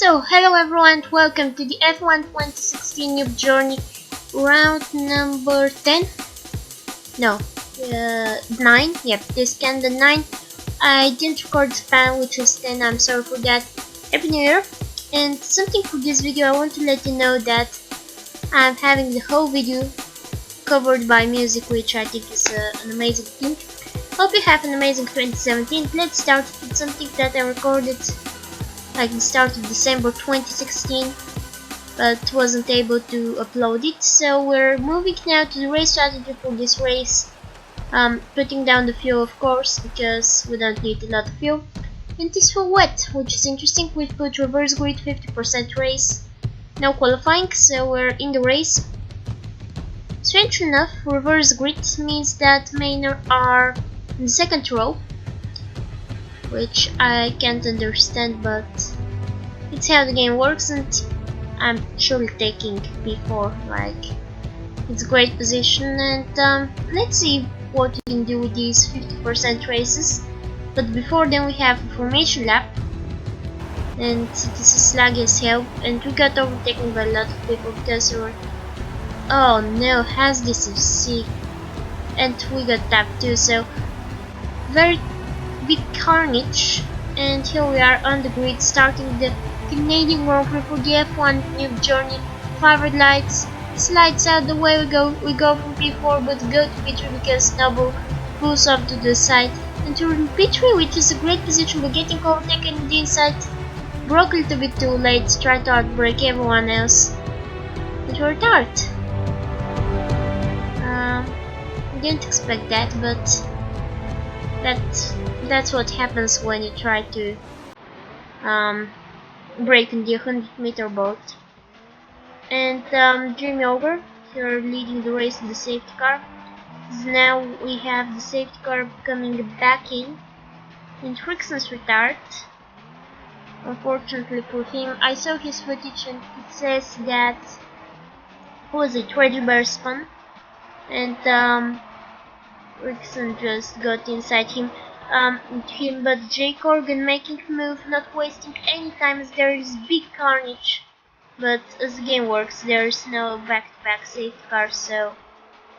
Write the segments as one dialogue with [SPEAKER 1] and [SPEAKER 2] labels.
[SPEAKER 1] So, hello everyone, welcome to the F1 2016 Noob Journey round number 10. No, 9. Yep, this can the 9. I didn't record the span, which is 10. I'm sorry for that. Happy New Year. And something for this video, I want to let you know that I'm having the whole video covered by music, which I think is an amazing thing. Hope you have an amazing 2017. Let's start with something that I recorded like the start of December 2016, but wasn't able to upload it. So we're moving now to the race strategy for this race. Putting down the fuel, of course, because we don't need a lot of fuel. And this for wet, which is interesting. We put reverse grid 50% race, no qualifying, so we're in the race. Strange enough, reverse grid means that Maynard are in the second row, which I can't understand, but it's how the game works, and I'm surely taking P4. Like, it's a great position, and let's see what we can do with these 50% races. But before then, we have a formation lap, and this is sluggy as hell, and we got overtaken by a lot of people because we were, oh no, has this FC, and we got tapped too, so very big carnage. And here we are on the grid, starting the Canadian Grand Prix for the F1 Noob Journey. 5 red lights, slides out the way we go from P4, but go to P3 because Snowball pulls off to the side. And we're in P3, which is a great position, but getting overtaken on the inside. Broke a little bit too late, tried to outbrake everyone else. It worked out. Didn't expect that, but that's what happens when you try to break in the 100-meter boat. And Jimmy Ogre here leading the race in the safety car. So now we have the safety car coming back in, and Frickson's retired. Unfortunately for him, I saw his footage and it says that, who was it, Reggie Bear spun, and Frickson just got inside him. But Jay Corgan making a move, not wasting any time as there is big carnage. But as the game works, there is no back-to-back safety car, so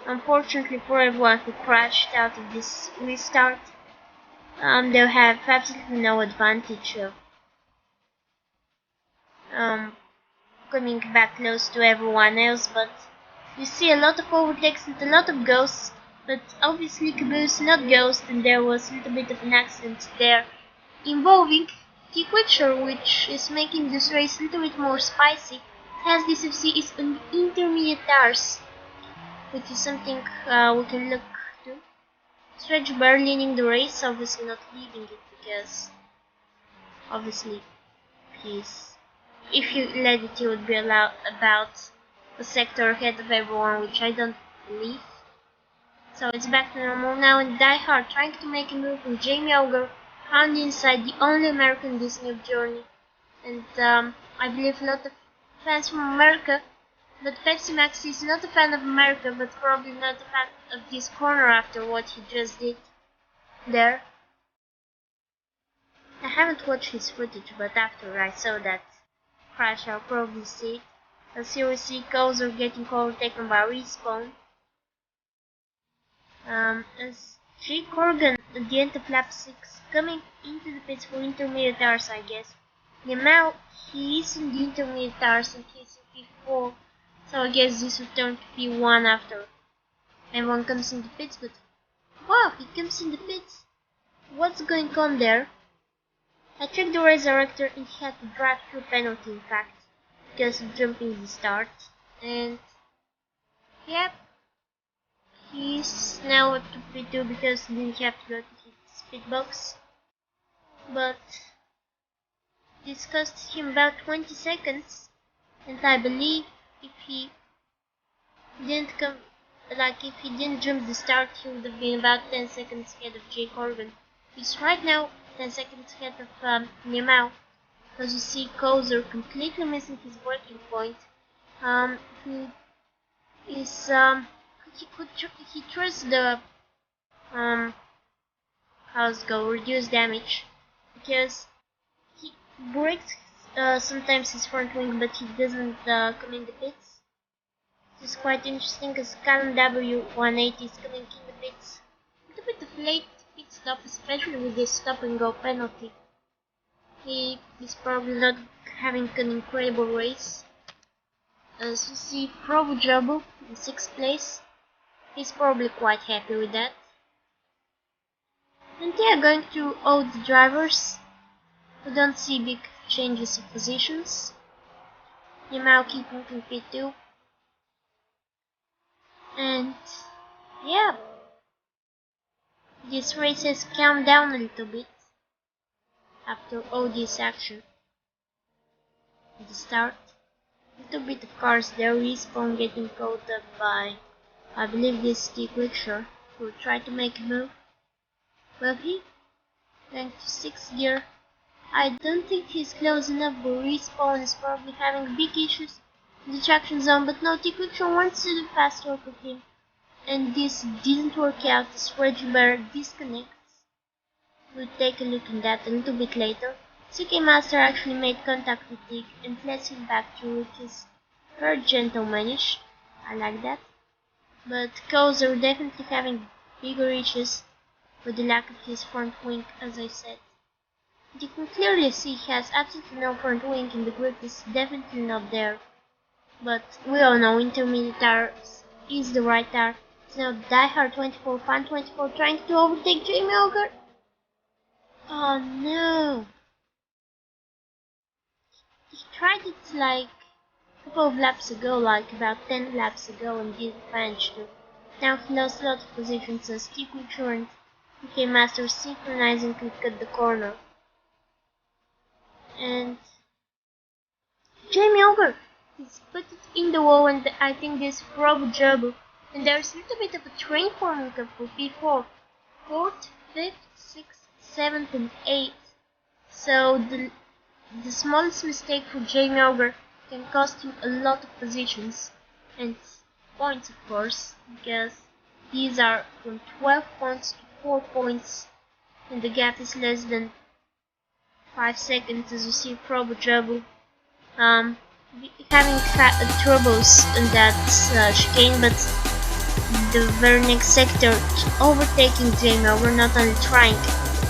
[SPEAKER 1] unfortunately for everyone who crashed out of this restart, they'll have absolutely no advantage of coming back close to everyone else. But you see a lot of overtakes and a lot of ghosts. But obviously Caboose, not Ghost, and there was a little bit of an accident there involving the Quickshow, which is making this race a little bit more spicy, as this FC is on the intermediate tires, which is something we can look to. Stretch Bear leading the race, obviously not leading it because obviously if he led it, he would be allowed about a sector ahead of everyone, which I don't believe. So it's back to normal now, and Die Hard trying to make a move from Jamie Ogre on the inside, the only American in this Noob Journey. And I believe a lot of fans from America, but Pepsi Max is not a fan of America, but probably not a fan of this corner after what he just did there. I haven't watched his footage, but after I saw that crash, I'll probably see it. As here we see Kozer getting overtaken by Respawn. As Jay Corgan at the end of lap 6 coming into the pits for intermediate tires, I guess. Now he is in the intermediate tires and he's in P4, so I guess this will turn to P1 after everyone comes in the pits. But wow, he comes in the pits. What's going on there? I checked the resurrector and he had to drive through penalty, in fact, because of jumping the start. And yep, he's now up to P2 because he didn't have to go to his pit box. But this cost him about 20 seconds, and I believe if he didn't jump the start, he would have been about 10 seconds ahead of Jay Corgan. He's right now 10 seconds ahead of Niemau, because you see Kozer completely missing his breaking point. He is he tries the how's go reduce damage, because he breaks sometimes his front wing, but he doesn't come in the pits. This is quite interesting because Column W180 is coming in the pits. A little bit of late pit stop, especially with this stop and go penalty. He is probably not having an incredible race. As you see, Provo Jumbo in 6th place. He's probably quite happy with that. And yeah, going through all the drivers, we don't see big changes of positions. Yamal keeping in P2. And yeah, this race has calmed down a little bit after all this action. At the start, a little bit of cars there, Respawn getting caught up by, I believe this is the Quickshow, who tried to make a move. Well, he went to 6th gear. I don't think he's close enough, but Respawn is probably having big issues in the traction zone, but no, T-Quickshow wants to do fast work with him. And this didn't work out as Reggie Bear disconnects. We'll take a look at that a little bit later. CK Master actually made contact with Dick and lets him back through, which is very gentlemanish. I like that. But Cows are definitely having bigger issues with the lack of his front wing, as I said. You can clearly see he has absolutely no front wing and the grip is definitely not there. But we all know intermediate tire is the right tire. It's now Diehard 24, Fan 24 trying to overtake Jamie Ogre. Oh no! He tried it like a couple of laps ago, like about 10 laps ago, and didn't manage to. Now he lost a lot of positions as T-Quickshow and PK Master synchronizing to cut the corner. And Jamie Ogre is put it in the wall, and I think this Probo Jumbo. And there's a little bit of a train forming up for P4. 4th, 5th, 6th, 7th, and 8th. So the smallest mistake for Jamie Ogre can cost him a lot of positions. And points, of course, because these are from 12 points to 4 points. And the gap is less than 5 seconds, as you see Probo Jumbo. Having troubles in that chicane, but the very next sector overtaking Jamie Ogre, not only trying,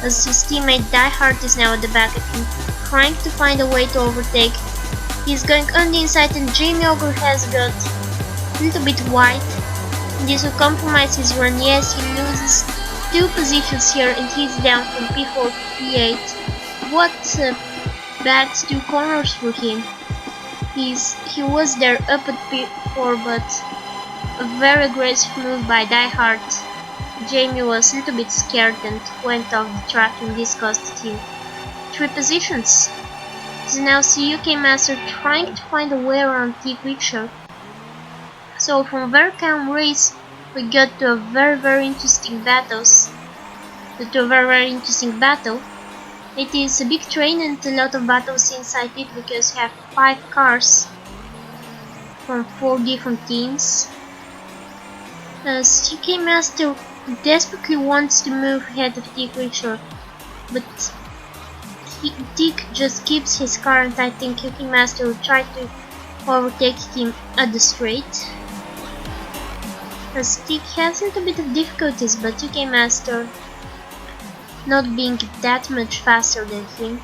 [SPEAKER 1] as his teammate Diehard is now at the back of him, trying to find a way to overtake. He's going on the inside and Jamie Ogre has got a little bit wide. This will compromise his run. Yes, he loses 2 positions here and he's down from P4 to P8. What bad 2 corners for him. He was there up at P4, but a very aggressive move by Diehard. Jamie was a little bit scared and went off the track, and this cost him 3 positions. So now see UK Master trying to find a way around T-Quickshow. So from a very calm race we got to a very interesting battle. It is a big train and a lot of battles inside it because you have 5 cars from 4 different teams. As UK Master desperately wants to move ahead of T-Quickshow, but Dick just keeps his car, and I think UK Master will try to overtake him at the straight. As Dick has a little bit of difficulties, but UK Master not being that much faster than him.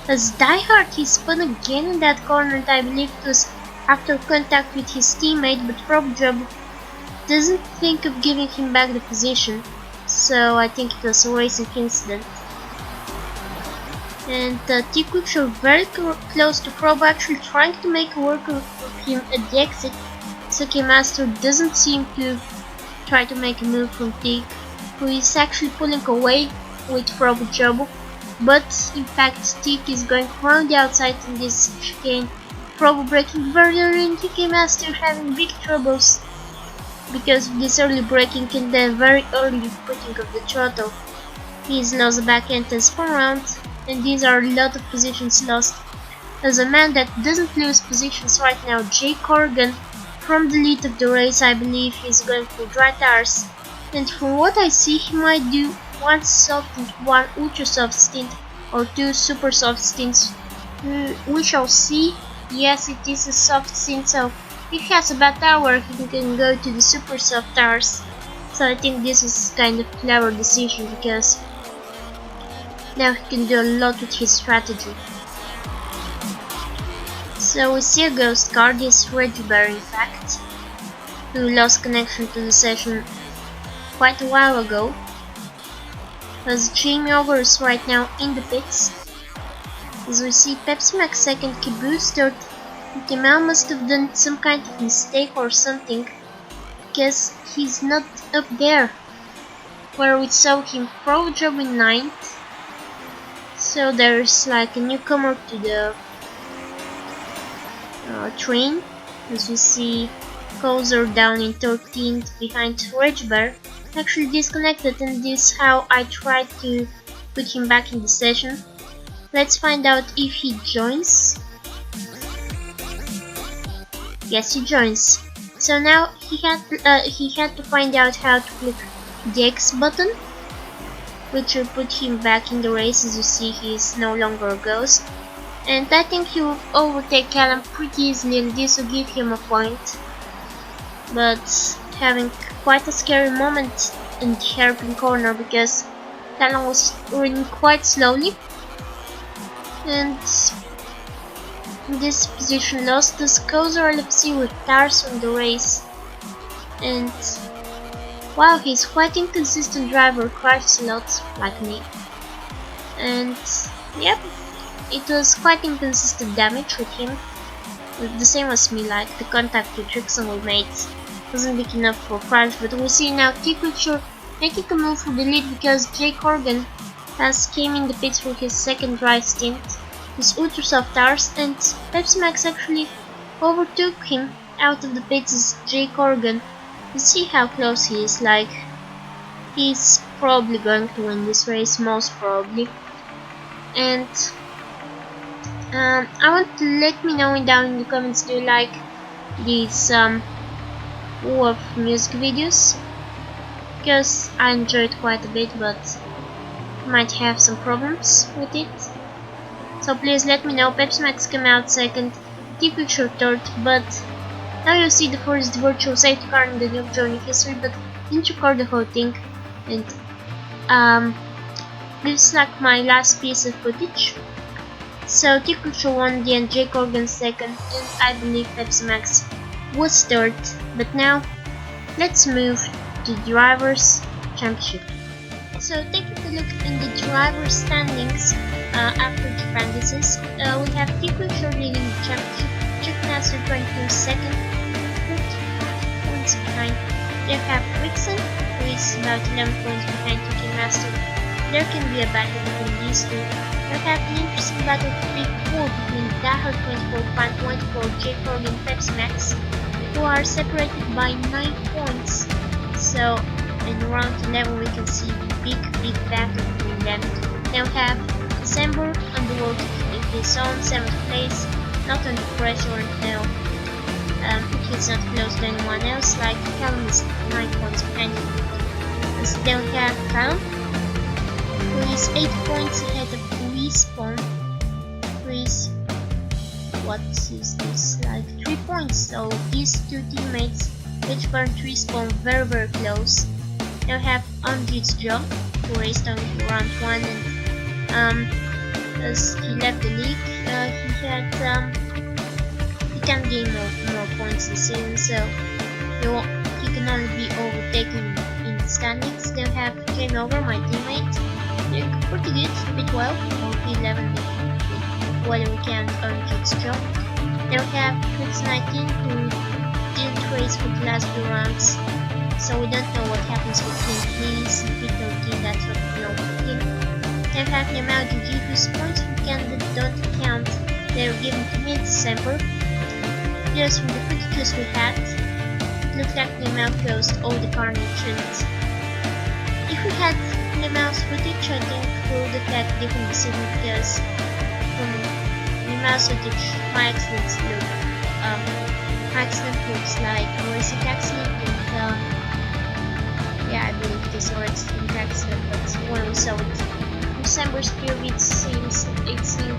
[SPEAKER 1] As Diehard, he spun again in that corner, and I believe it was after contact with his teammate, but Probo Jumbo doesn't think of giving him back the position, so I think it was a racing incident. And T-Quickshow very close to Probo, actually trying to make a work of him at the exit. Suki Master doesn't seem to try to make a move from T, who is actually pulling away with Probo Jumbo, but in fact T is going around the outside in this chicane. Probo braking very early, and UK Master having big troubles because of this early braking and then very early putting of the throttle. He's lost the back end and spun around, and these are a lot of positions lost. As a man that doesn't lose positions right now, Jay Corrigan, from the lead of the race, I believe he's going for dry tires, and from what I see he might do 1 soft and 1 ultra soft stint or 2 super soft stints We shall see. Yes, it is a soft scene, so he has about hour he can go to the super soft hours. So I think this is kind of clever decision because now he can do a lot with his strategy. So we see a ghost car, this Red Bear in fact, who lost connection to the session quite a while ago. As Jamie Over is right now in the pits. As we see Pepsi Max second Caboose third, Kemal must have done some kind of mistake or something, because he's not up there where we saw him pro job in 9th. So there's like a newcomer to the train, as we see Kozer down in 13th behind Ridgebear, actually disconnected, and this is how I tried to put him back in the session. Let's find out if he joins. Yes, he joins. So now he had to find out how to click the X button, which will put him back in the race. As you see, he is no longer a ghost. And I think he will overtake Callum pretty easily, and this will give him a point. But having quite a scary moment in the hairpin corner because Callum was running quite slowly. And in this position lost the Kozer LFC with tires from the race. And wow, he's quite inconsistent driver, crashes a lot like me. And yep, it was quite inconsistent damage with him. The same as me, like the contact with Trixon we made wasn't big enough for crash, but we see now T-Quicksure making a move for the lead because Jake Horgan has came in the pits for his second dry stint with ultra soft tires, and Pepsi Max actually overtook him out of the pits as Jake Horgan. You see how close he is, like he's probably going to win this race, most probably. And I want to let me know down in the comments, do you like these WoW music videos? Because I enjoy it quite a bit, but might have some problems with it. So please let me know. Pepsi Max came out second, T-Quicksure third, but now you see the first virtual safety car in the Noob Journey history, but didn't record the whole thing. And this is like my last piece of footage. So T-Quicksure won the end, Jake Horgan second, and I believe Pepsi Max was third. But now let's move to Drivers' Championship. So taking a look in the Drivers' standings after Japan races, we have T-Quicksure leading the championship, Chuck Nasser 22 second, 40 points behind. They have Rickson, who is about 11 points behind Tuki Master. There can be a battle between these two. We have an interesting battle to pick 4 between Dahar 24, Fan 24, Jake Horgan and Pepsi Max, who are separated by 9 points. So in round 11 we can see big battle between them. Now have December on the world in his own 7th place, not under pressure now. He's not close to anyone else, like Callum is 9 points behind him. Then we have Callum, who is 8 points ahead of Respawn, who is, what is this, like 3 points. So these two teammates, Richburn and Respawn, very close. Now we have Undude's Job, who raced on round 1, and as he left the league, he can gain more points this season, so he can only be overtaken in the standings. Then we have Came Over, my teammate, doing pretty good, bit well, P11 with what we can on Undude's Job. Then we have Twix 19, who didn't race for the last 2 rounds, so we don't know what happens with him. He's P13, that's what we know with him. Then we have Yamal GG, whose points from Canada don't count. They were given to mid-December. Just from the footages we had, it looked like Yamal closed all the carnage, and if we had Yamal's footage, I think we would have had a different decision, because from Yamal's footage, my accidents looks like a racing accident, and yeah, I believe this was an accident, but when we saw it December's period it seems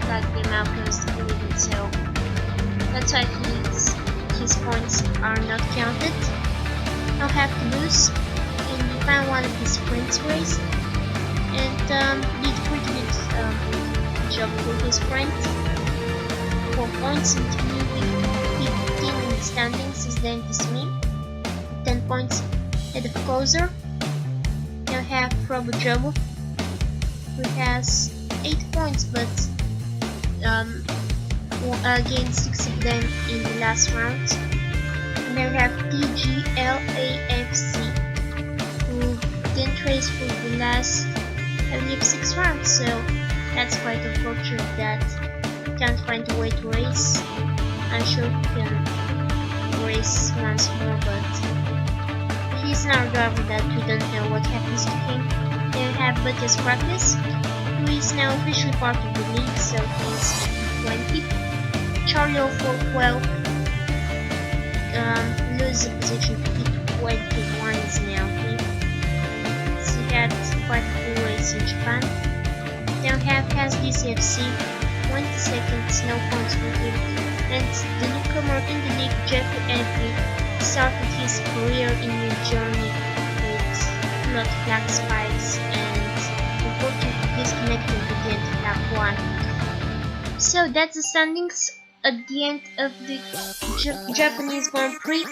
[SPEAKER 1] like the amount goes to leaving, so that's why his points are not counted. I'll have to lose, and he found one of his sprints race, and did pretty good job for his sprint. 4 points into moving 15 in the standings is then to me. 10 points ahead of Kozer. Now have Robo Jobo, who has 8 points, but gained 6 of them in the last round. And then we have TGLAFC, who didn't race for the last, I believe, 6 rounds, so that's quite unfortunate that he can't find a way to race. I'm sure he can race once more, but he's now a driver that we don't know what happens to him. Then we have Butters Practice, who is now officially part of the league, so he's 20. Charlie 0412 loses the position to P21 is now here. So he had quite a cool race in Japan. Then we have DCFC, 20 seconds, no points for him. And the newcomer in the league, Jeffrey Anthony, started his career in Noob Journey with a lot of black spikes and unfortunately disconnected at the end of lap 1. So that's the standings at the end of the Japanese Grand Prix.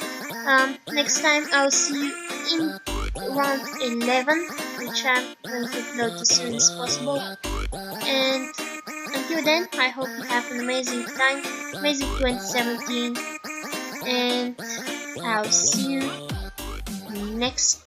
[SPEAKER 1] Next time I'll see you in round 11, which I'm going to upload as soon as possible. And until then, I hope you have an amazing time, amazing 2017, and I'll see you next